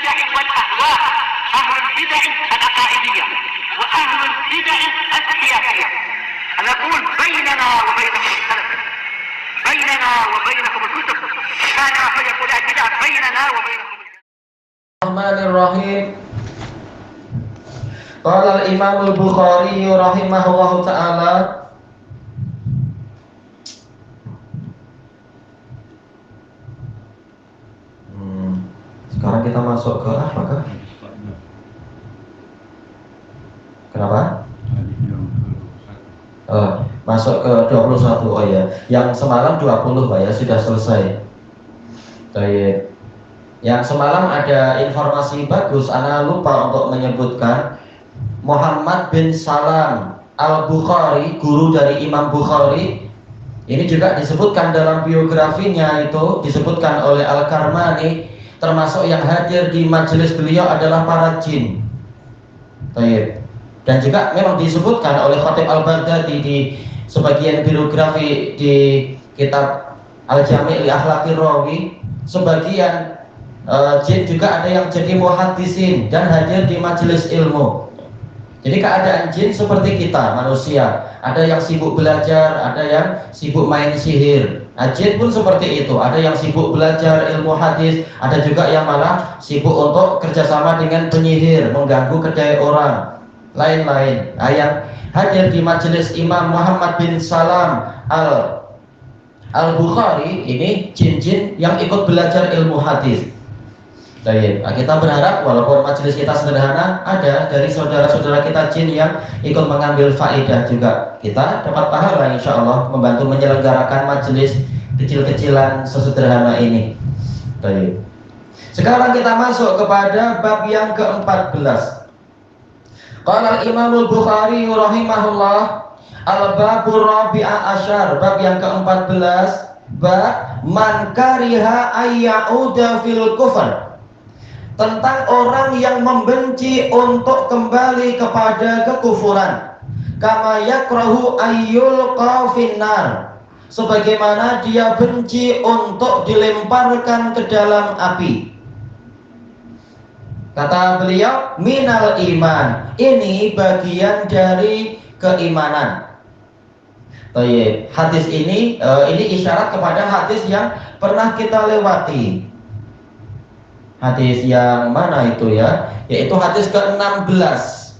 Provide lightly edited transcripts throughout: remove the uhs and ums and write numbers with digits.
البدع والأهواء، أهل البدع العقائدية وأهل البدع السياسية. نقول بيننا وبينكم السلف، بيننا وبينكم الكتب، كان فيقول البدع بيننا وبينكم. الرحمن الرحيم. قال الإمام البخاري رحمه الله تعالى sekarang kita masuk ke apa kah? Kenapa? Masuk ke 21. Oh ya, yang semalam 20 Pak ya, sudah selesai. Baik. Yang semalam ada informasi bagus, ana lupa untuk menyebutkan Muhammad bin Salam Al-Bukhari, guru dari Imam Bukhari. Ini juga disebutkan dalam biografinya, itu disebutkan oleh Al-Karmani, termasuk yang hadir di majelis beliau adalah para jin. Baik. Dan juga memang disebutkan oleh Khatib Al-Baghdadi di sebagian biografi di kitab Al-Jami' li Akhlaqir Rawi, sebagian jin juga ada yang jadi muhaddisin dan hadir di majelis ilmu. Jadi keadaan jin seperti kita manusia, ada yang sibuk belajar, ada yang sibuk main sihir. Nah, jin pun seperti itu, ada yang sibuk belajar ilmu hadis, ada juga yang malah sibuk untuk kerjasama dengan penyihir, mengganggu kedai orang, lain-lain. Nah, yang hadir di majelis Imam Muhammad bin Salam Al-Bukhari ini jin-jin yang ikut belajar ilmu hadis. Baik, nah, kita berharap walaupun majelis kita sederhana, ada dari saudara-saudara kita jin yang ikut mengambil faedah juga. Kita dapat pahala insya Allah membantu menyelenggarakan majelis kecil-kecilan sesederhana ini. Baik. Sekarang kita masuk kepada bab yang ke-14. Qala al-Imam al-Bukhari rahimahullah, al-babur rabi'a asyar, bab yang ke-14, bab man kariha ayyauda fil kufr, tentang orang yang membenci untuk kembali kepada kekufuran. Kama yakrahu ayyulqa finnar, sebagaimana dia benci untuk dilemparkan ke dalam api. Kata beliau, minal iman, ini bagian dari keimanan. Baik, hadis ini isyarat kepada hadis yang pernah kita lewati. Hadis yang mana itu ya? Yaitu hadis ke-16.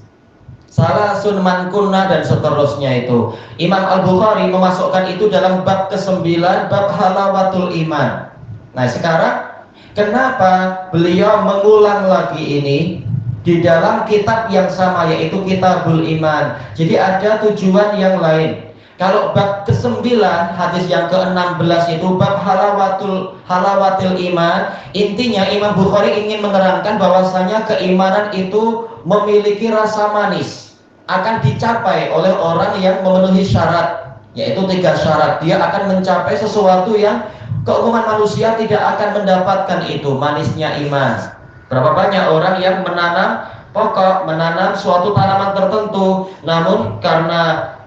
Salasun man kunna dan seterusnya itu. Imam Al-Bukhari memasukkan itu dalam bab ke-9, bab halawatul iman. Nah, sekarang kenapa beliau mengulang lagi ini di dalam kitab yang sama, yaitu Kitabul Iman? Jadi ada tujuan yang lain. Kalau bab ke-9, hadis yang ke-16 itu bab halawatil iman, intinya Imam Bukhari ingin menerangkan bahwasanya keimanan itu memiliki rasa manis, akan dicapai oleh orang yang memenuhi syarat, yaitu 3 syarat. Dia akan mencapai sesuatu yang keumuman manusia tidak akan mendapatkan itu, manisnya iman. Berapa banyak orang yang menanam suatu tanaman tertentu, namun karena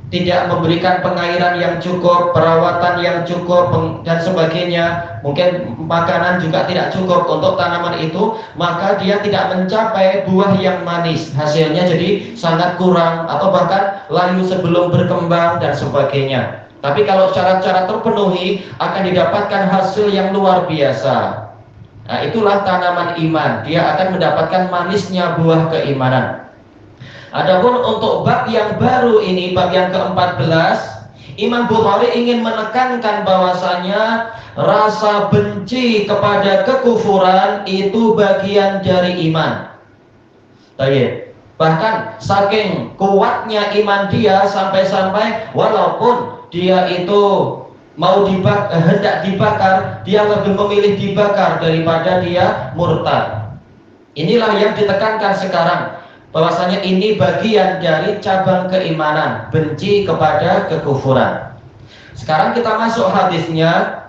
tidak memberikan pengairan yang cukup, perawatan yang cukup, dan sebagainya, mungkin makanan juga tidak cukup untuk tanaman itu, maka dia tidak mencapai buah yang manis. Hasilnya jadi sangat kurang, atau bahkan layu sebelum berkembang dan sebagainya. Tapi kalau syarat-syarat terpenuhi, akan didapatkan hasil yang luar biasa. Nah, itulah tanaman iman, dia akan mendapatkan manisnya buah keimanan. Adapun untuk bab yang baru ini, bab yang ke-14, Imam Bukhari ingin menekankan bahwasanya rasa benci kepada kekufuran itu bagian dari iman. Baik. Bahkan saking kuatnya iman dia sampai-sampai walaupun dia itu mau hendak dibakar, dia lebih memilih dibakar daripada dia murtad. Inilah yang ditekankan sekarang, bahwasanya ini bagian dari cabang keimanan, benci kepada kekufuran. Sekarang kita masuk hadisnya.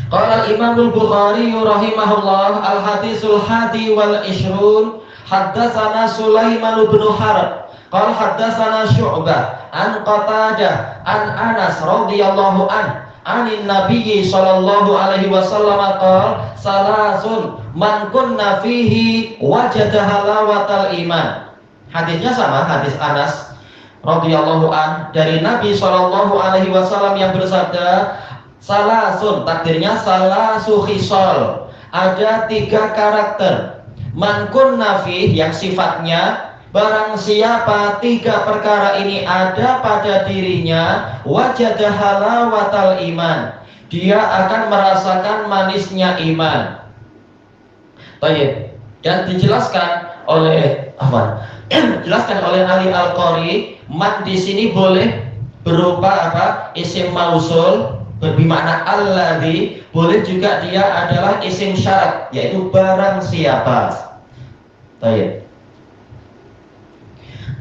Qala al-Imam al-Bukhari rahimahullah, al-hadisul hadi wal ishrun, haddatsana Sulaiman bin Harb qala haddatsana Syu'bah an Qatadah an Anas radhiyallahu an anin Nabi sallallahu alaihi wasallam qala salasun man kunna fihi wajada halawatal iman. Hadisnya sama, hadis Anas radhiyallahu an dari Nabi sallallahu alaihi wasallam yang bersabda, salasun, takdirnya salasu khisal, ada 3 karakter. Man kunna fihi, yang sifatnya barang siapa 3 perkara ini ada pada dirinya, wajada halawatal iman, dia akan merasakan manisnya iman. Baik, dan dijelaskan oleh jelaskan oleh Ali Al-Qari, man di sini boleh berupa apa? Isim mausul bermakna alladzi, boleh juga dia adalah isim syarat, yaitu barang siapa. Baik.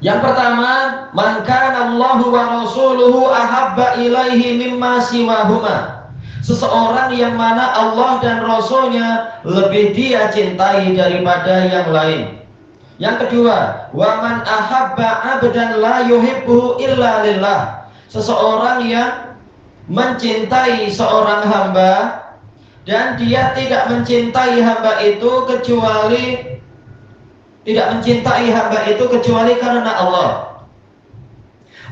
Yang pertama, man kana Allahu wa rasuluhu ahabba ilaihi mimma siwahuma. Seseorang yang mana Allah dan Rasulnya lebih dia cintai daripada yang lain. Yang kedua, wa man ahabba abdan la yuhibbuhu illa lillah. Seseorang yang mencintai seorang hamba dan dia tidak mencintai hamba itu kecuali karena Allah.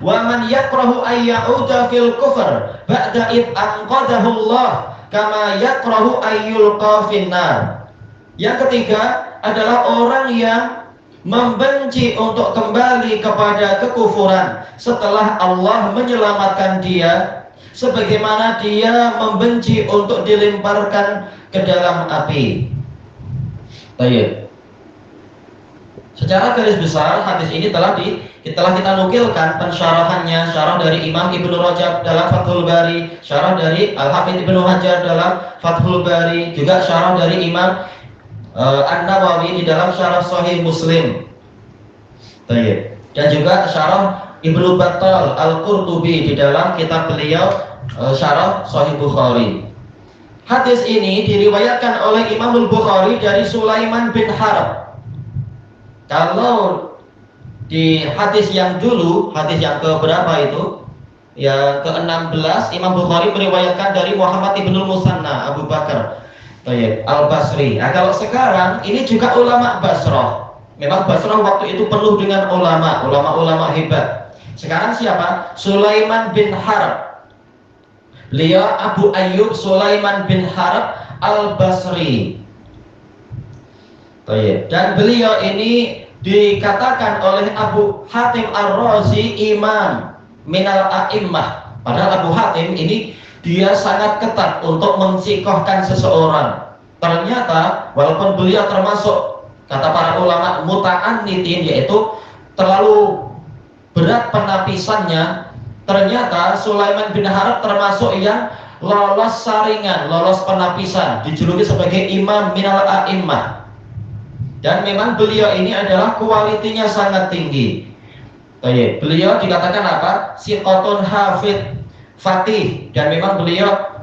Wa man yakrahu ay ya'uda fil kufr ba'da id anqadahu Allah kama yakrahu ay yulqa finnar. Yang ketiga adalah orang yang membenci untuk kembali kepada kekufuran setelah Allah menyelamatkan dia, sebagaimana dia membenci untuk dilemparkan ke dalam api. Baik. Secara garis besar hadis ini telah kita nukilkan pensyarahannya, syarah dari Imam Ibnu Rajab dalam Fathul Bari, syarah dari Al-Hafidz Ibnu Hajar dalam Fathul Bari, juga syarah dari Imam An-Nawawi di dalam syarah Sahih Muslim. Baik. Dan juga syarah Ibnu Battal Al-Qurtubi di dalam kitab beliau syarah Sahih Bukhari. Hadis ini diriwayatkan oleh Imam Al-Bukhari dari Sulaiman bin Harb. Kalau di hadis yang dulu, hadis yang keberapa itu? Yang ke-16, Imam Bukhari meriwayatkan dari Muhammad ibnul Musanna Abu Bakar Al-Basri. Nah, kalau sekarang ini juga ulama Basrah. Memang Basrah waktu itu penuh dengan ulama hebat. Sekarang siapa? Sulaiman bin Harb. Beliau Abu Ayyub Sulaiman bin Harb Al-Basri. Dan beliau ini dikatakan oleh Abu Hatim Ar-Razi imam minal a'immah. Padahal Abu Hatim ini dia sangat ketat untuk mensikohkan seseorang. Ternyata walaupun beliau termasuk kata para ulama muta'annitin, yaitu terlalu berat penapisannya, ternyata Sulaiman bin Harb termasuk yang lolos saringan, lolos penapisan, dijuluki sebagai imam minal a'immah. Dan memang beliau ini adalah kualitinya sangat tinggi. Beliau dikatakan apa? Siqotun hafid fatih, dan memang beliau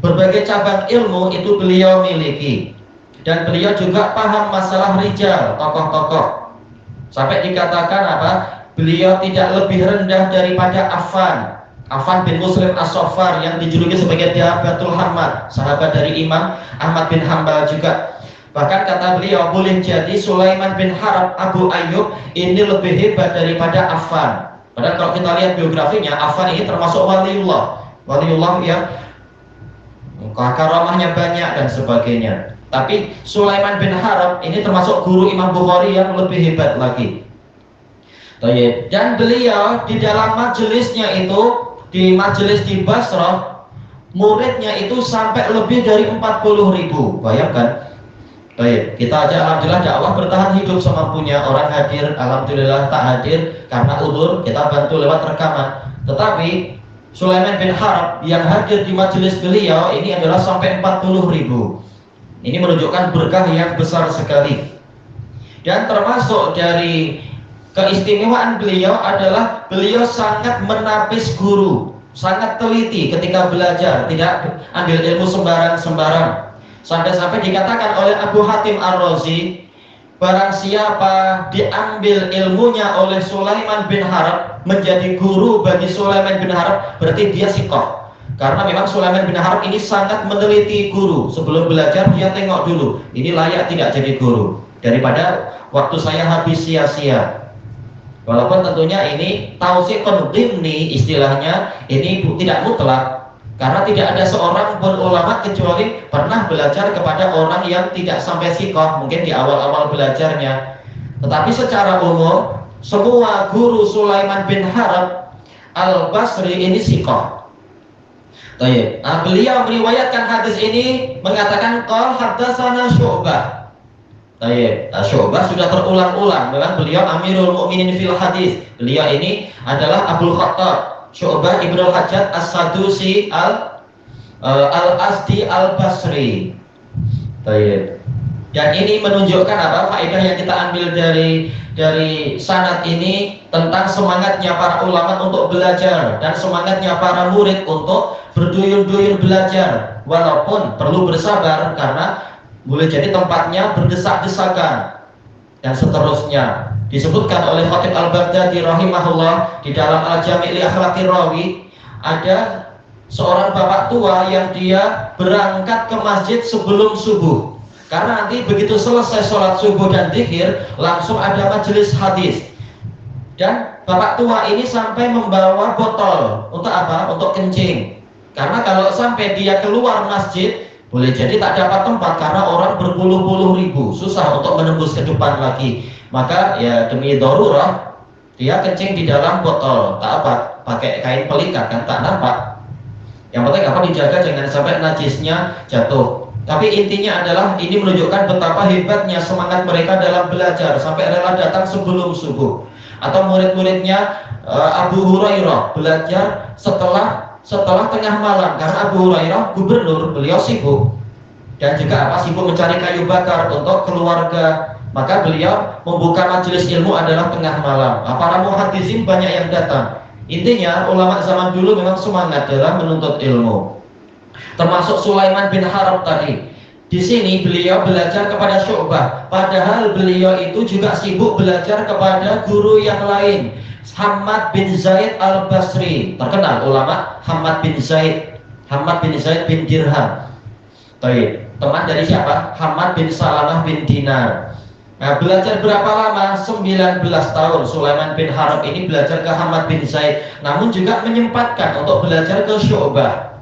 berbagai cabang ilmu itu beliau miliki. Dan beliau juga paham masalah rijal, tokoh-tokoh. Sampai dikatakan apa? Beliau tidak lebih rendah daripada Affan bin Muslim As-Saffar yang dijuluki sebagai Diabatul Hamad, sahabat dari Imam Ahmad bin Hanbal juga. Bahkan kata beliau, boleh jadi Sulaiman bin Harb Abu Ayyub ini lebih hebat daripada Affan. Padahal kalau kita lihat biografinya, Affan ini termasuk waliullah yang karamahnya banyak dan sebagainya. Tapi Sulaiman bin Harb ini termasuk guru Imam Bukhari yang lebih hebat lagi. Dan beliau di dalam majelisnya itu, di majelis di Basrah, muridnya itu sampai lebih dari 40.000. Bayangkan. Baik, kita aja alhamdulillah dakwah bertahan hidup semampunya. Orang hadir, alhamdulillah, tak hadir karena udzur, kita bantu lewat rekaman. Tetapi Sulaiman bin Harb yang hadir di majelis beliau ini adalah sampai 40.000. Ini menunjukkan berkah yang besar sekali. Dan termasuk dari keistimewaan beliau adalah beliau sangat menapis guru, sangat teliti ketika belajar, tidak ambil ilmu sembarang-sembarang. Sampai-sampai dikatakan oleh Abu Hatim Ar-Razi, barang siapa diambil ilmunya oleh Sulaiman bin Harb, menjadi guru bagi Sulaiman bin Harb, berarti dia sikoh. Karena memang Sulaiman bin Harb ini sangat meneliti guru. Sebelum belajar dia tengok dulu, ini layak tidak jadi guru, daripada waktu saya habis sia-sia. Walaupun tentunya ini tausiqun dhimni istilahnya, ini tidak mutlak. Karena tidak ada seorang pun ulama kecuali pernah belajar kepada orang yang tidak sampai siqah, mungkin di awal-awal belajarnya. Tetapi secara umum semua guru Sulaiman bin Harb Al-Basri ini siqah. Nah, beliau meriwayatkan hadis ini mengatakan qala haddatsana Syu'bah. Syu'bah sudah terulang-ulang, memang beliau Amirul Mukminin fil hadis. Beliau ini adalah Abdul Khattab Syu'bah Ibnu Hajjaj As-Sadusi Al-Asdi Al-Basri. Dan ini menunjukkan apa? Faedah yang kita ambil dari sanad ini tentang semangatnya para ulama untuk belajar dan semangatnya para murid untuk berduyun-duyun belajar, walaupun perlu bersabar karena boleh jadi tempatnya berdesak-desakan dan seterusnya. Disebutkan oleh Khatib Al-Baghdadi rahimahullah di dalam Al-Jami' li Akhlaqir Rawi, ada seorang bapak tua yang dia berangkat ke masjid sebelum subuh. Karena nanti begitu selesai sholat subuh dan zikir, langsung ada majelis hadis. Dan bapak tua ini sampai membawa botol. Untuk apa? Untuk kencing. Karena kalau sampai dia keluar masjid, boleh jadi tak dapat tempat karena orang berpuluh-puluh ribu, susah untuk menembus ke depan lagi. Maka ya demi darurah, dia kencing di dalam botol. Tak apa, pakai kain pelikat kan tak nampak. Yang penting apa, dijaga jangan sampai najisnya jatuh. Tapi intinya adalah ini menunjukkan betapa hebatnya semangat mereka dalam belajar sampai rela datang sebelum subuh. Atau murid-muridnya Abu Hurairah belajar setelah tengah malam, karena Abu Hurairah gubernur, beliau sibuk dan juga sibuk mencari kayu bakar untuk keluarga. Maka beliau membuka majelis ilmu adalah tengah malam. Para muhaddisin banyak yang datang. Intinya ulama zaman dulu memang semangat dalam menuntut ilmu. Termasuk Sulaiman bin Harb tadi. Di sini beliau belajar kepada Syu'bah, padahal beliau itu juga sibuk belajar kepada guru yang lain. Hammad bin Zaid Al-Basri, terkenal ulama Hammad bin Zaid bin Dirham. Teman dari siapa? Hammad bin Salamah bin Dinar. Nah, belajar berapa lama? 19 tahun Sulaiman bin Harb ini belajar ke Hammad bin Zaid, namun juga menyempatkan untuk belajar ke Syu'bah.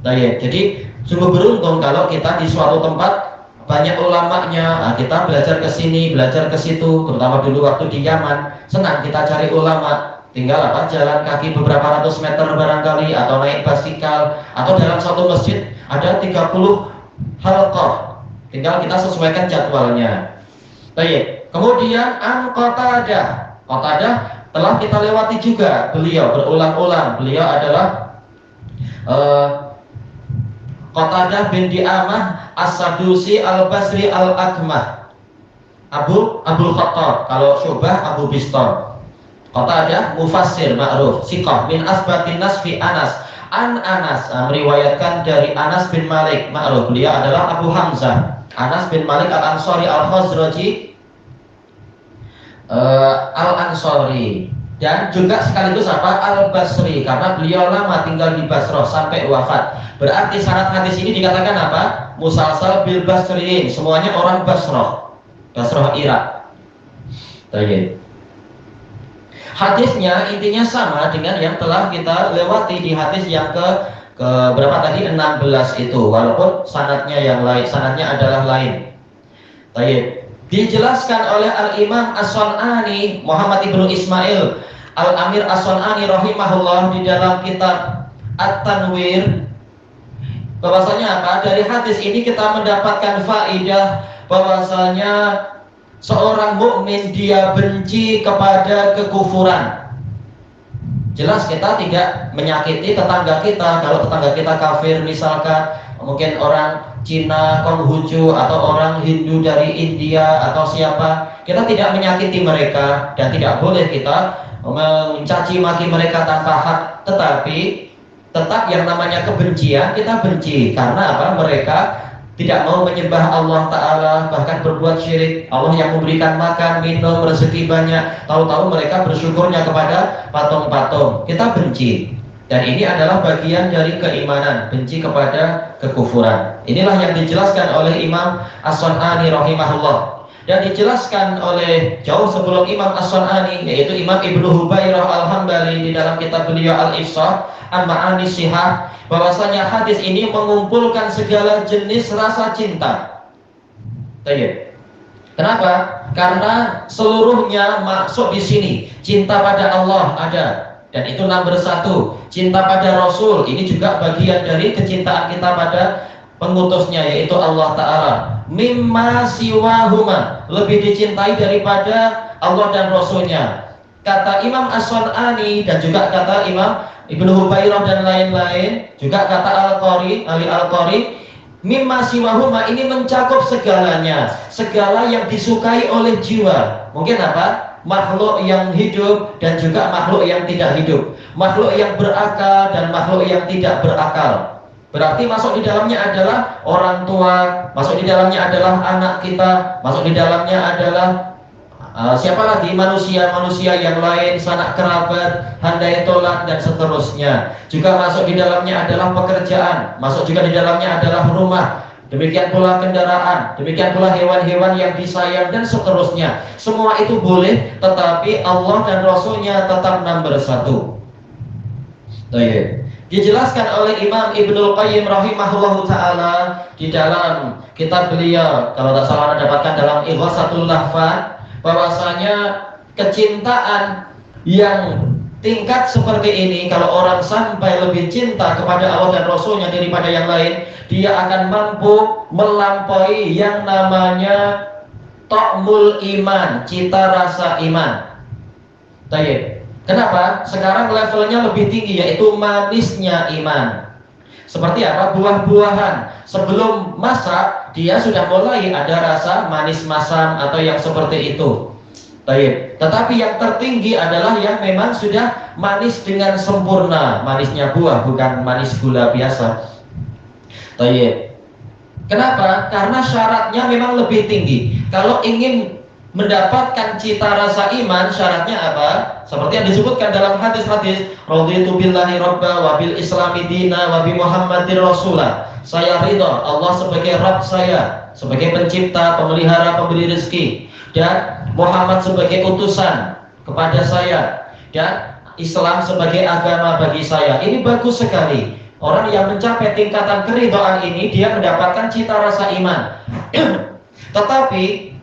Jadi sungguh beruntung kalau kita di suatu tempat banyak ulamanya. Kita belajar ke sini, belajar ke situ, terutama dulu waktu di Yaman, senang kita cari ulama. Tinggal jalan kaki beberapa ratus meter barangkali, atau naik basikal, atau dalam satu masjid ada 30 halqah. Tinggal kita sesuaikan jadwalnya. Kemudian Qatadah telah kita lewati juga. Beliau berulang-ulang, beliau adalah Qatadah bin Di'amah As-Sadusi Al-Basri Al-Akmah Abul Khattab. Kalau Syu'bah Abu Bistor. Qatadah mufassir ma'ruf siqah min asbatin nas fi Anas Anas meriwayatkan dari Anas bin Malik ma'ruf. Beliau adalah Abu Hamzah Anas bin Malik Al-Ansari Al-Khazraji Al-Ansari, dan juga sekaligus Al-Basri, karena beliau lama tinggal di Basrah sampai wafat. Berarti sanad hadis ini dikatakan musalsal bil Basriin, semuanya orang Basrah Irak. Hadisnya intinya sama dengan yang telah kita lewati di hadis yang ke berapa tadi, 16 itu, walaupun sanadnya yang lain, sanadnya adalah lain. Dijelaskan oleh Al-Imam As-Sun'ani Muhammad ibnu Ismail Al-Amir As-Sun'ani rahimahullah di dalam kitab At-Tanwir, bahwasanya dari hadis ini kita mendapatkan faedah bahwasanya seorang mukmin dia benci kepada kekufuran. Jelas kita tidak menyakiti tetangga kita. Kalau tetangga kita kafir, misalkan mungkin orang Cina, Konghucu, atau orang Hindu dari India atau siapa, kita tidak menyakiti mereka dan tidak boleh kita mencaci maki mereka tanpa hak. Tetapi tetap yang namanya kebencian kita benci karena mereka tidak mau menyembah Allah Ta'ala, bahkan berbuat syirik. Allah yang memberikan makan, minum, rezeki banyak, tahu-tahu mereka bersyukurnya kepada patung-patung. Kita benci. Dan ini adalah bagian dari keimanan, benci kepada kekufuran. Inilah yang dijelaskan oleh Imam As-Sun'ani rahimahullah. Dan dijelaskan oleh jauh sebelum Imam As-Sun'ani, yaitu Imam Ibnu Hubairah Al-Hambali di dalam kitab beliau Al-Ifsah An-Ma'ani Shihah, bahwasanya hadis ini mengumpulkan segala jenis rasa cinta. Baik. Kenapa? Karena seluruhnya masuk di sini. Cinta pada Allah ada, dan itu nomor satu. Cinta pada Rasul, ini juga bagian dari kecintaan kita pada pengutusnya, yaitu Allah Ta'ala. Mimma siwahuma, lebih dicintai daripada Allah dan Rasulnya. Kata Imam As-Sun'ani dan juga kata Imam Ibnu Hubairah dan lain-lain, juga kata Al-Qari, mimma siwahuma ini mencakup segalanya, segala yang disukai oleh jiwa. Mungkin apa? Makhluk yang hidup dan juga makhluk yang tidak hidup, makhluk yang berakal dan makhluk yang tidak berakal. Berarti masuk di dalamnya adalah orang tua, masuk di dalamnya adalah anak kita, masuk di dalamnya adalah siapa lagi, manusia-manusia yang lain, sanak kerabat, handai tolak dan seterusnya. Juga masuk di dalamnya adalah pekerjaan, masuk juga di dalamnya adalah rumah. Demikian pula kendaraan, demikian pula hewan-hewan yang disayang dan seterusnya. Semua itu boleh, tetapi Allah dan Rasulnya tetap nomor satu. Baik. Dijelaskan oleh Imam Ibnul Qayyim rahimahullahu ta'ala di dalam kitab beliau, kalau tak salah Anda dapatkan dalam Ighasatul Lahfan, bahwasanya kecintaan yang tingkat seperti ini, kalau orang sampai lebih cinta kepada Allah dan Rasulnya daripada yang lain, dia akan mampu melampaui yang namanya ta'mul iman, cita rasa iman. Baik. Kenapa? Sekarang levelnya lebih tinggi, yaitu manisnya iman. Seperti apa? Buah-buahan. Sebelum masak, dia sudah mulai ada rasa manis masam atau yang seperti itu. Baik. Tetapi yang tertinggi adalah yang memang sudah manis dengan sempurna. Manisnya buah, bukan manis gula biasa. Baik. Kenapa? Karena syaratnya memang lebih tinggi. Kalau ingin mendapatkan cita rasa iman, syaratnya apa? Seperti yang disebutkan dalam hadis-hadis, raditu billahi rabba wa bil islami dina wa bi Muhammadir rasulah. Saya ridha Allah sebagai Rabb saya, sebagai pencipta, pemelihara, pemberi rezeki, dan Muhammad sebagai utusan kepada saya, dan Islam sebagai agama bagi saya. Ini bagus sekali. Orang yang mencapai tingkatan keridhaan ini, dia mendapatkan cita rasa iman. Tetapi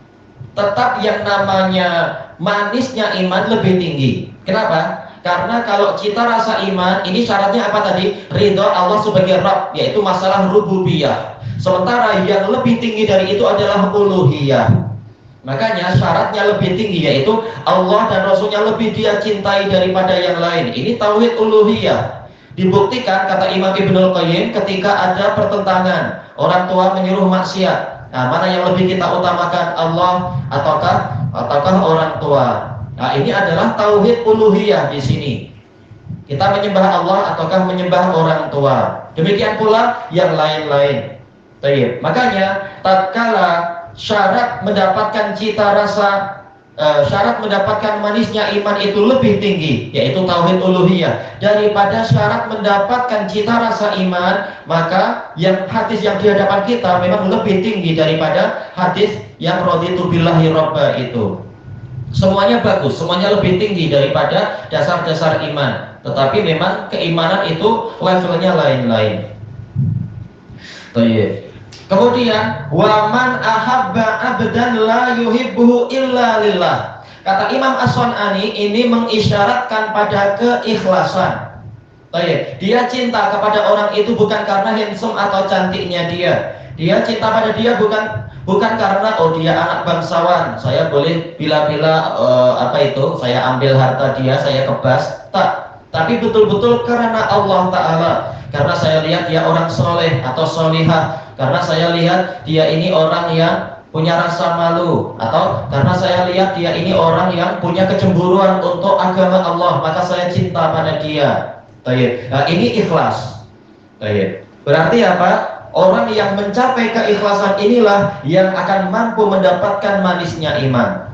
tetap yang namanya manisnya iman lebih tinggi. Kenapa? Karena kalau cita rasa iman ini syaratnya apa tadi? Ridho Allah sebagai Rabb, yaitu masalah rububiyah. Sementara yang lebih tinggi dari itu adalah uluhiyah. Makanya syaratnya lebih tinggi, yaitu Allah dan Rasulnya lebih dia cintai daripada yang lain. Ini tauhid uluhiyah. Dibuktikan kata Imam Ibnul Qayyim, ketika ada pertentangan, orang tua menyuruh maksiat, nah, mana yang lebih kita utamakan, Allah ataukah orang tua? Nah, ini adalah tauhid uluhiyah di sini. Kita menyembah Allah ataukah menyembah orang tua? Demikian pula yang lain-lain. Baik. Makanya tatkala syarat mendapatkan cita rasa, syarat mendapatkan manisnya iman itu lebih tinggi, yaitu tauhid uluhiyah, daripada syarat mendapatkan cita rasa iman, maka yang hadis yang di hadapan kita memang lebih tinggi daripada hadis yang raditu billahi rabba itu. Semuanya bagus, semuanya lebih tinggi daripada dasar-dasar iman, tetapi memang keimanan itu levelnya lain-lain. Baik. Kemudian waman ahabba abdan la yuhibbuhu illa lillah. Kata Imam As-Sun'ani ini mengisyaratkan pada keikhlasan. Baik, dia cinta kepada orang itu bukan karena handsome atau cantiknya dia. Dia cinta pada dia bukan karena oh dia anak bangsawan, saya boleh bila-bila saya ambil harta dia, saya kebas. Tak, tapi betul-betul karena Allah Ta'ala. Karena saya lihat dia orang soleh atau solihah, karena saya lihat dia ini orang yang punya rasa malu, atau karena saya lihat dia ini orang yang punya kecemburuan untuk agama Allah, maka saya cinta pada dia. Baik. Nah, ini ikhlas. Baik. Berarti apa? Orang yang mencapai keikhlasan inilah yang akan mampu mendapatkan manisnya iman.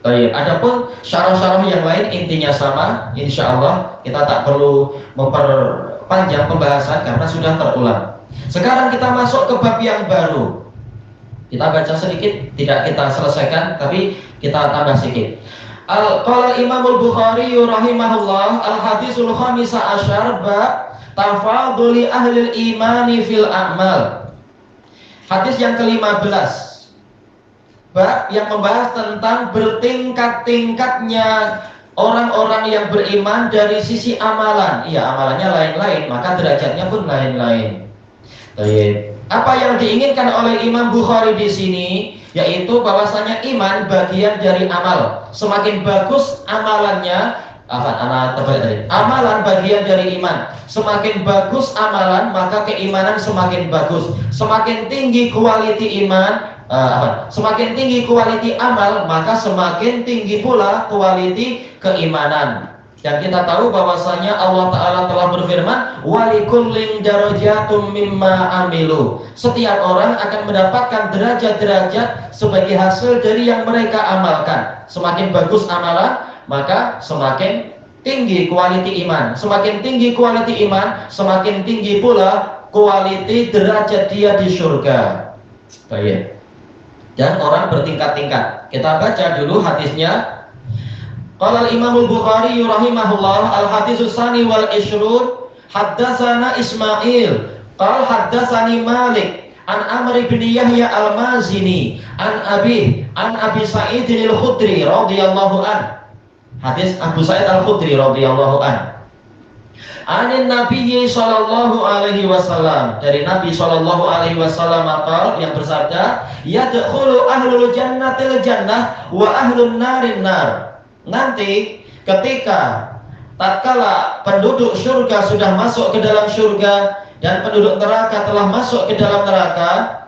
Baik, adapun syarah-syarah yang lain intinya sama, insya Allah kita tak perlu memperpanjang pembahasan karena sudah terulang. Sekarang kita masuk ke bab yang baru. Kita baca sedikit, tidak kita selesaikan, tapi kita tambah sedikit. Qala Imam Al-Bukhari rahimahullah, al-hadisul khamisa asyar bab tafaduli ahli imani fil a'mal. Hadis yang ke-15. Bab yang membahas tentang bertingkat-tingkatnya orang-orang yang beriman dari sisi amalan. Iya, amalannya lain-lain, maka derajatnya pun lain-lain. Baik. Apa yang diinginkan oleh Imam Bukhari di sini yaitu bahwasanya iman bagian dari amal. Semakin bagus amalannya, amalan bagian dari iman. Semakin bagus amalan, maka keimanan semakin bagus. Semakin tinggi kualiti iman, semakin tinggi kualiti amal, maka semakin tinggi pula kualiti keimanan. Dan kita tahu bahwasanya Allah Ta'ala telah berfirman, walikullin darajatum mimma amilu. Setiap orang akan mendapatkan derajat-derajat sebagai hasil dari yang mereka amalkan. Semakin bagus amalan, maka semakin tinggi kualiti iman. Semakin tinggi kualiti iman, semakin tinggi pula kualiti derajat dia di surga. Baik. Dan orang bertingkat-tingkat. Kita baca dulu hadisnya. Qala al-Imam Al-Bukhari rahimahullah, al-haditsus tsani wal 'ishrun haddatsana Ismail qala haddatsani Malik an Amr bin Yahya al-Mazini an Abi Sa'id al-Khudri radhiyallahu an. Hadis Abu Sa'id al-Khudri radhiyallahu an. Anin Nabi sallallahu alaihi wasallam, dari Nabi sallallahu alaihi wasallam yang bersabda, yadkhulu ahlul jannatil jannah wa ahlun narin nar. Nanti ketika tatkala penduduk surga sudah masuk ke dalam surga dan penduduk neraka telah masuk ke dalam neraka,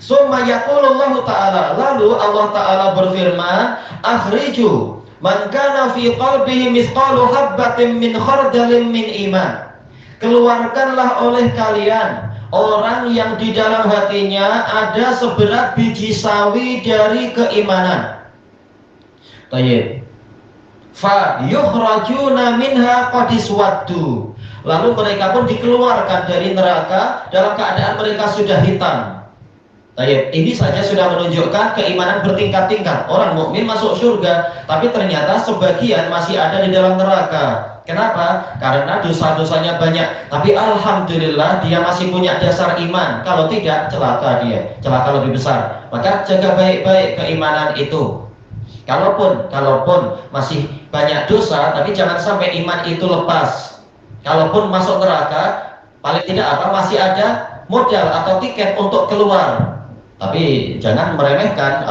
summa yaqulullahu ta'ala, lalu Allah Ta'ala berfirman, akhriju man kana fi qalbihi mithqalu habbatin min khardalin min iman. Keluarkanlah oleh kalian orang yang di dalam hatinya ada seberat biji sawi dari keimanan. Tayyib. Fa yukhrajuna minha qad iswaddu. Lalu mereka pun dikeluarkan dari neraka dalam keadaan mereka sudah hitam. Baik, ini saja sudah menunjukkan keimanan bertingkat-tingkat. Orang mukmin masuk surga, tapi ternyata sebagian masih ada di dalam neraka. Kenapa? Karena dosa-dosanya banyak. Tapi alhamdulillah dia masih punya dasar iman. Kalau tidak, celaka dia, celaka lebih besar. Maka jaga baik-baik keimanan itu. Kalaupun masih banyak dosa, tapi jangan sampai iman itu lepas. Kalaupun masuk neraka, paling tidak masih ada modal atau tiket untuk keluar. Tapi jangan meremehkan,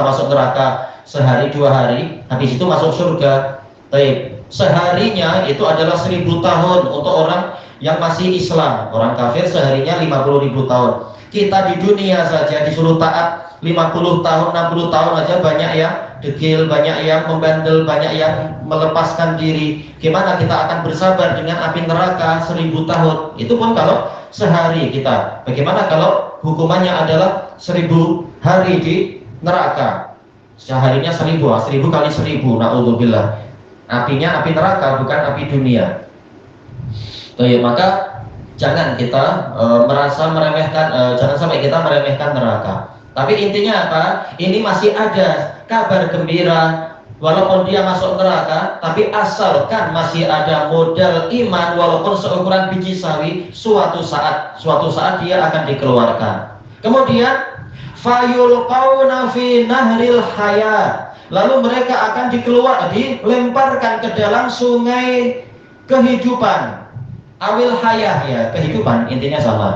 masuk neraka sehari 2 hari, habis itu masuk surga. Baik, seharinya itu adalah 1000 tahun untuk orang yang masih Islam. Orang kafir seharinya 50.000 tahun. Kita di dunia saja disuruh taat 50 tahun, 60 tahun aja banyak yang degil, banyak yang membandel, banyak yang melepaskan diri. Gimana kita akan bersabar dengan api neraka 1000 tahun? Itu pun kalau sehari kita. Bagaimana kalau hukumannya adalah 1000 hari di neraka? Seharinya 1000 kali 1000, na'udzubillah. Apinya api neraka, bukan api dunia. Maka jangan kita merasa meremehkan, jangan sampai kita meremehkan neraka. Tapi intinya apa? Ini masih ada kabar gembira, walaupun dia masuk neraka, tapi asalkan masih ada modal iman, walaupun seukuran biji sawi, suatu saat dia akan dikeluarkan. Kemudian fayulqauna fi nahril haya, lalu mereka akan dilemparkan ke dalam sungai kehidupan. Awil hayah, ya kehidupan, intinya sama.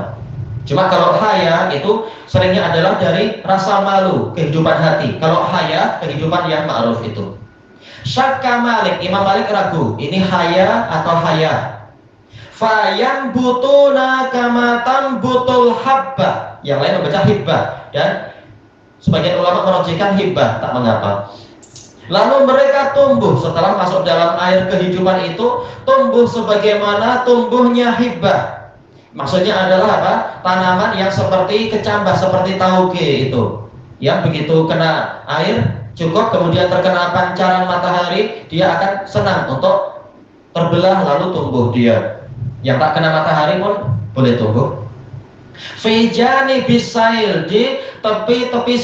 Cuma kalau haya itu seringnya adalah dari rasa malu, kehidupan hati. Kalau haya, kehidupan yang ma'ruf itu. Syakka Malik, Imam Malik ragu, ini haya atau haya. Fayam butuna kamatan butul habba. Yang lain membaca hibbah, dan sebagian ulama merujukkan hibbah, tak mengapa. Lalu mereka tumbuh setelah masuk dalam air kehidupan itu, tumbuh sebagaimana tumbuhnya hibbah. Maksudnya adalah apa? Tanaman yang seperti kecambah, seperti tauge itu, yang begitu kena air cukup kemudian terkena pancaran matahari, dia akan senang untuk terbelah lalu tumbuh dia. Yang tak kena matahari pun boleh tumbuh. Fejani bisail, di tepi-tepi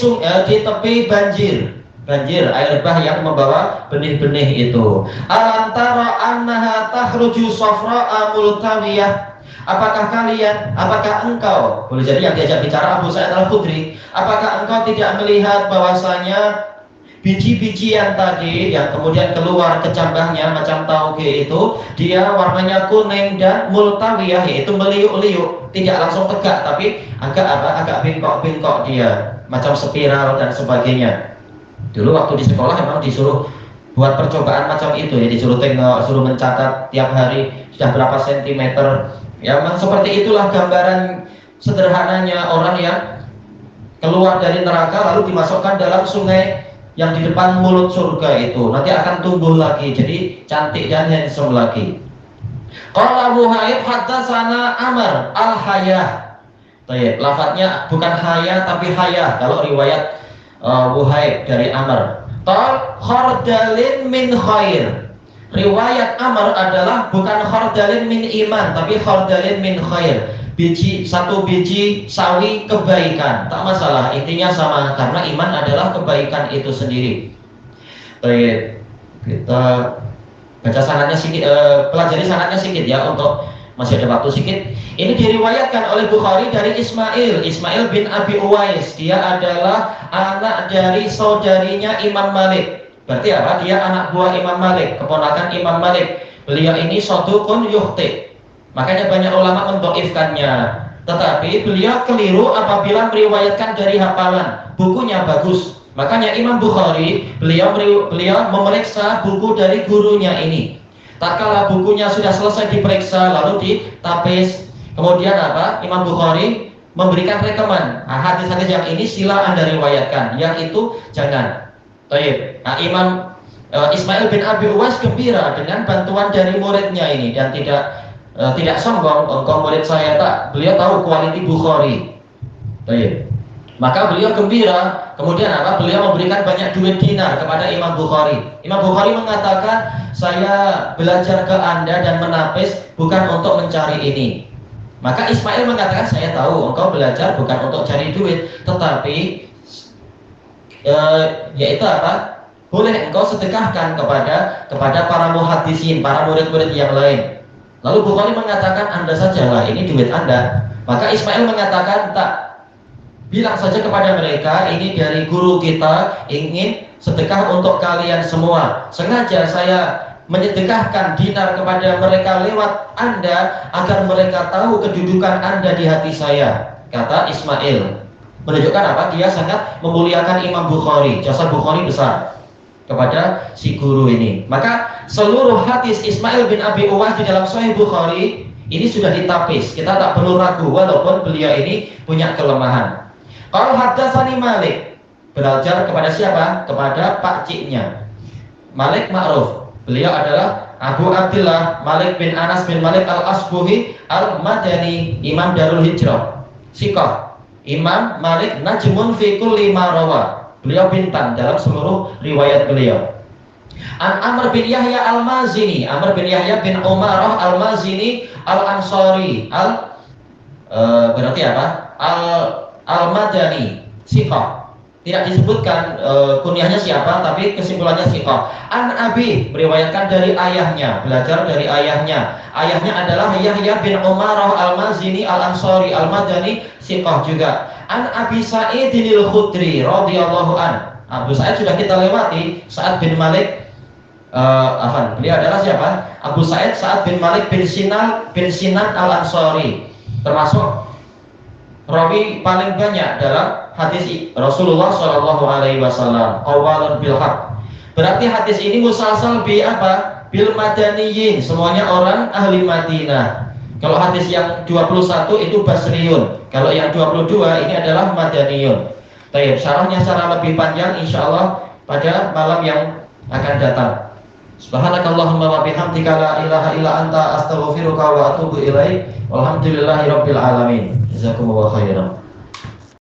di tepi banjir, air bah yang membawa benih-benih itu. Alantara annaha tahruju safra'a multawiyah. Apakah engkau, boleh jadi yang diajak bicara Abu Sa'id Al-Khudri, apakah engkau tidak melihat bahwasanya biji-bijian tadi yang kemudian keluar kecambahnya macam tauge itu, dia warnanya kuning dan multawiyah, yaitu meliuk-liuk, tidak langsung tegak tapi agak bengkok-bengkok dia, macam spiral dan sebagainya. Dulu waktu di sekolah memang disuruh buat percobaan macam itu ya, disuruh tengok, suruh mencatat tiap hari sudah berapa sentimeter. Ya, memang seperti itulah gambaran sederhananya orang yang keluar dari neraka lalu dimasukkan dalam sungai yang di depan mulut surga itu, nanti akan tumbuh lagi jadi cantik dan handsome lagi. Qala Wuhaib haddatsana Amr al-Hayah. Baik, lafadznya bukan haya tapi hayah kalau riwayat Wuhaib dari Amr. Qal khardalin min khair. Riwayat Amr adalah bukan khardalin min iman tapi khardalin min khair. Satu biji sawi kebaikan, tak masalah, intinya sama karena iman adalah kebaikan itu sendiri. Baik, kita baca sanadnya sedikit, pelajari sanadnya sedikit ya, untuk masih ada waktu sedikit. Ini diriwayatkan oleh Bukhari dari Ismail bin Abi Uwais. Dia adalah anak dari saudarinya Imam Malik. Berarti apa? Dia anak buah Imam Malik, keponakan Imam Malik. Beliau ini saduqun yukhti. Makanya banyak ulama mendhaifkannya. Tetapi beliau keliru apabila meriwayatkan dari hafalan. Bukunya bagus. Makanya Imam Bukhari beliau memeriksa buku dari gurunya ini. Tatkala bukunya sudah selesai diperiksa lalu ditapis, kemudian apa? Imam Bukhari memberikan rekomen. Hadis-hadis yang ini sila Anda riwayatkan, yang itu jangan. Baik. Nah, Imam Ismail bin Abi Uwais gembira dengan bantuan dari muridnya ini dan tidak sombong, engkau murid saya tak. Beliau tahu kualiti Bukhari. Baik. Maka beliau gembira. Kemudian apa? Beliau memberikan banyak duit dinar kepada Imam Bukhari. Imam Bukhari mengatakan, saya belajar ke Anda dan menapis bukan untuk mencari ini. Maka Ismail mengatakan, saya tahu engkau belajar bukan untuk cari duit, tetapi yaitu apa? Boleh engkau sedekahkan kepada para muhaddisin, para murid-murid yang lain. Lalu Bukhari mengatakan, Anda sajalah, ini duit Anda. Maka Ismail mengatakan, tak, bilang saja kepada mereka, ini dari guru kita, ingin sedekah untuk kalian semua. Sengaja saya menyedekahkan dinar kepada mereka lewat Anda agar mereka tahu kedudukan Anda di hati saya, kata Ismail. Menunjukkan apa? Dia sangat memuliakan Imam Bukhari. Jasa Bukhari besar kepada si guru ini. Maka seluruh hadis Ismail bin Abi Uwais di dalam Sahih Bukhari ini sudah ditapis. Kita tak perlu ragu walaupun beliau ini punya kelemahan. Kalau haddatsani Malik, belajar kepada siapa? Kepada pakciknya. Malik ma'ruf. Beliau adalah Abu Abdullah Malik bin Anas bin Malik al-Asbuhi al-Madani, Imam Darul Hijrah. Siqah. Imam Malik najmun fi kulli ma rawa. Beliau bintang dalam seluruh riwayat beliau. An Amr bin Yahya al-Mazini, Amr bin Yahya bin Umarah al-Mazini al-Ansari, berarti apa? Al-Madani, Siqah. Tidak disebutkan kunyahnya siapa, tapi kesimpulannya Siqah. An Abi, meriwayatkan dari ayahnya, belajar dari ayahnya. Ayahnya adalah Yahya bin Umarah al-Mazini al-Ansari al-Madani, Siqah juga. An Abi Sa'idin al-Khudri radhiyallahu an. Abu Sa'id sudah kita lewati, Sa'ad bin Malik. Beliau adalah siapa? Abu Sa'id Sa'ad bin Malik bin Sinan al-Ansari, termasuk rawi paling banyak dalam hadis Rasulullah Shallallahu Alaihi Wasallam. Qawwalun bil haq. Berarti hadis ini musalsal bi apa? Bil madaniyin, semuanya orang ahli Madinah. Kalau hadis yang 21 itu Basriyun. Kalau yang 22 ini adalah Madaniyun. Baik, syarahnya secara lebih panjang insyaallah pada malam yang akan datang. Subhanakallahumma wa bihamdika la ilaha illa anta astaghfiruka wa atubu ilaik. Walhamdulillahirabbil alamin. Jazakumullahu khairan.